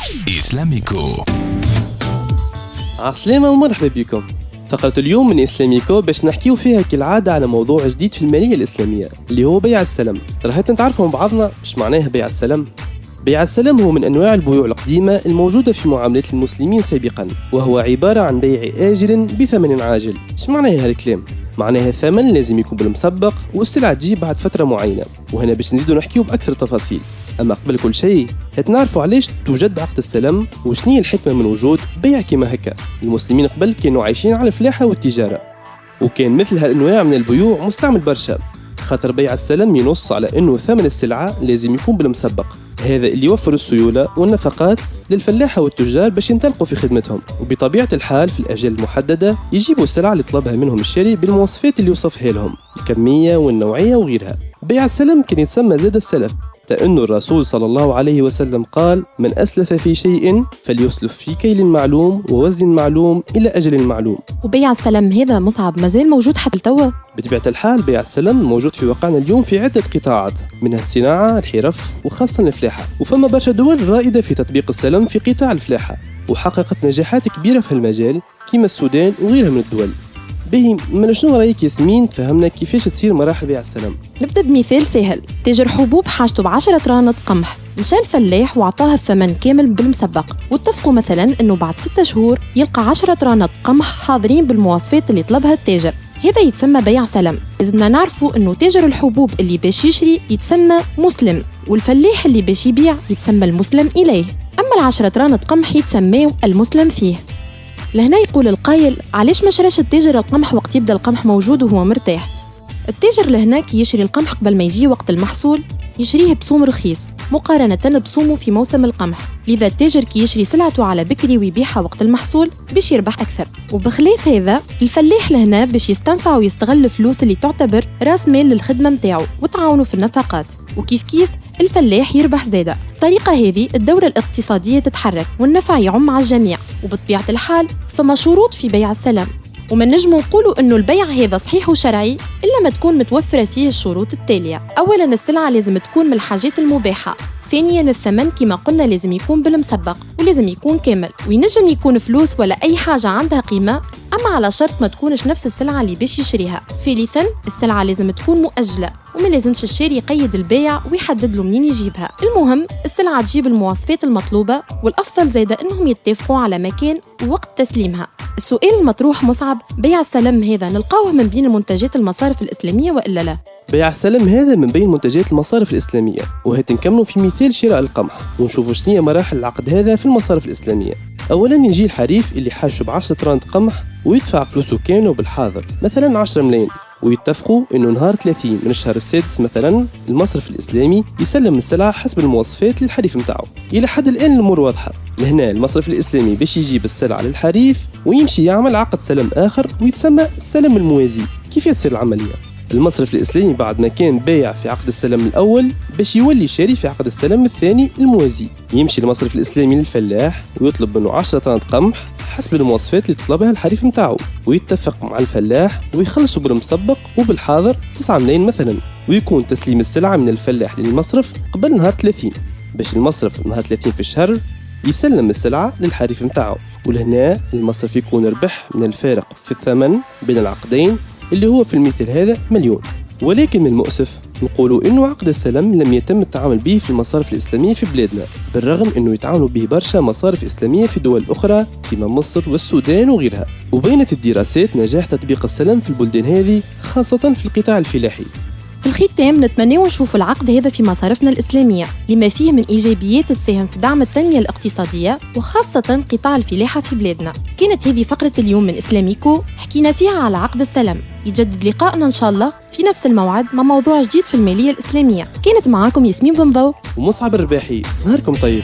إسلاميكو. عسلامة ومرحبا بكم. فقرة اليوم من إسلاميكو باش نحكيو فيها كالعادة على موضوع جديد في المالية الإسلامية اللي هو بيع السلم. راح نتعرفوا من بعضنا مش معناه بيع السلم. بيع السلم هو من أنواع البيوع القديمة الموجودة في معاملات المسلمين سابقا، وهو عبارة عن بيع آجل بثمن عاجل. ايش معناه هالكلام؟ معناها الثمن لازم يكون بالمسبق والسلعة تجي بعد فترة معينة، وهنا باش نزيدو نحكيو بأكثر تفاصيل. أما قبل كل شيء هتنعرفوا علاش توجد عقد السلم وشنية الحكمة من وجود بيع كما هكا. المسلمين قبل كانوا عايشين على الفلاحة والتجارة، وكان مثل هالأنواع من البيوع مستعمل برشا، خاطر بيع السلم ينص على أنه ثمن السلعة لازم يكون بالمسبق. هذا اللي يوفر السيولة والنفقات للفلاحة والتجار باش ينطلقوا في خدمتهم، وبطبيعة الحال في الأجل المحددة يجيبوا السلعة اللي طلبها منهم الشاري بالمواصفات اللي يوصفها لهم، الكمية والنوعية وغيرها. بيع السلم كان يتسمى زاد السلف، لأن الرسول صلى الله عليه وسلم قال: من أسلف في شيء فليسلف في كيل معلوم ووزن معلوم إلى أجل معلوم. وبيع السلم هذا مصعب مازال موجود حتى توا؟ بطبيعة الحال بيع السلم موجود في واقعنا اليوم في عدة قطاعات، منها الصناعة، الحرف، وخاصة الفلاحة. وفما برشا دول رائدة في تطبيق السلم في قطاع الفلاحة، وحققت نجاحات كبيرة في هالمجال كما السودان وغيرها من الدول. باهي، من شنو رايك ياسمين تفهمنا كيفاش تصير مراحل بيع السلم؟ نبدأ بمثال سهل. تاجر حبوب حاجته ب10 رانط قمح، مشى الفلاح وعطاها الثمن كامل بالمسبق، واتفقوا مثلا انه بعد 6 شهور يلقى 10 رانط قمح حاضرين بالمواصفات اللي طلبها التاجر. هذا يتسمى بيع سلم. لازمنا نعرفوا انه تاجر الحبوب اللي باش يشري يتسمى مسلم، والفلاح اللي باش يبيع يتسمى المسلم إليه، أما 10 رانط قمح يتسمى المسلم فيه. لهنا يقول القائل: علاش ما شراش التاجر القمح وقت يبدا القمح موجود وهو مرتاح؟ التاجر لهنا كي يشري القمح قبل ما يجي وقت المحصول يشريه بصوم رخيص مقارنة بصومه في موسم القمح، لذا التاجر كي يشري سلعته على بكري ويبيعها وقت المحصول باش يربح أكثر. وبخلاف هذا الفلاح لهنا باش يستنفع ويستغل الفلوس اللي تعتبر راس مال للخدمة متاعه وتعاونه في النفقات، وكيف كيف الفلاح يربح زادة. الطريقة هذه الدورة الاقتصادية تتحرك والنفع يعم على الجميع. وبطبيعة الحال فما شروط في بيع السلم، وما نجموا نقولوا انه البيع هذا صحيح وشرعي الا ما تكون متوفرة فيه الشروط التالية. اولا السلعة لازم تكون من الحاجات المباحة. ثانيا الثمن كما قلنا لازم يكون بالمسبق ولازم يكون كامل، وينجم يكون فلوس ولا اي حاجة عندها قيمة، اما على شرط ما تكونش نفس السلعة اللي باش يشريها. ثالثا السلعة لازم تكون مؤجلة، وما لازمش الشاري يقيد البيع ويحدد له منين يجيبها. المهم السلعة تجيب المواصفات المطلوبة، والافضل زيادة انهم يتفقوا على مكان ووقت تسليمها. السؤال المطروح مصعب: بيع السلم هذا نلقاوه من بين منتجات المصارف الإسلامية وإلا لا؟ بيع السلم هذا من بين منتجات المصارف الإسلامية، وهات نكملوا في مثال شراء القمح ونشوفوا شنية مراحل العقد هذا في المصارف الإسلامية. أولا يجي الحريف اللي حاشه ب10 رانط قمح ويدفع فلوسه كاملة بالحاضر، مثلا 10 ملايين، ويتفقوا انه نهار 30 من الشهر السادس مثلا المصرف الاسلامي يسلم السلعه حسب المواصفات للحريف نتاعو. الى حد الان الامور واضحه. لهنا المصرف الاسلامي باش يجيب السلعه للحريف ويمشي يعمل عقد سلم اخر ويتسمى السلم الموازي. كيف يصير العمليه؟ المصرف الاسلامي بعد ما كان بايع في عقد السلم الاول باش يولي شاري في عقد السلم الثاني الموازي، يمشي المصرف الاسلامي للفلاح ويطلب منه 10 طن قمح حسب المواصفات اللي طلبها الحريف نتاعو، ويتفق مع الفلاح ويخلصوا بالمسبق وبالحاضر 9 ملايين مثلا، ويكون تسليم السلعه من الفلاح للمصرف قبل نهار 30 باش المصرف نهار 30 في الشهر يسلم السلعه للحريف نتاعو. ولهنا المصرف يكون ربح من الفارق في الثمن بين العقدين اللي هو في المثال هذا مليون. ولكن من المؤسف نقولوا إنه عقد السلم لم يتم التعامل به في المصارف الإسلامية في بلادنا، بالرغم إنه يتعاملوا به برشا مصارف إسلامية في دول أخرى كما مصر والسودان وغيرها. وبينت الدراسات نجاح تطبيق السلم في البلدان هذه خاصة في القطاع الفلاحي. في الختام نتمنى نشوف العقد هذا في مصارفنا الإسلامية لما فيه من إيجابيات تساهم في دعم التنمية الاقتصادية وخاصة قطاع الفلاحة في بلادنا. كانت هذه فقرة اليوم من إسلاميكو، حكينا فيها على عقد السلم. يجدد لقاءنا إن شاء الله في نفس الموعد مع موضوع جديد في المالية الإسلامية. كانت معاكم ياسمين بن ضو ومصعب الرباحي. نهاركم طيب.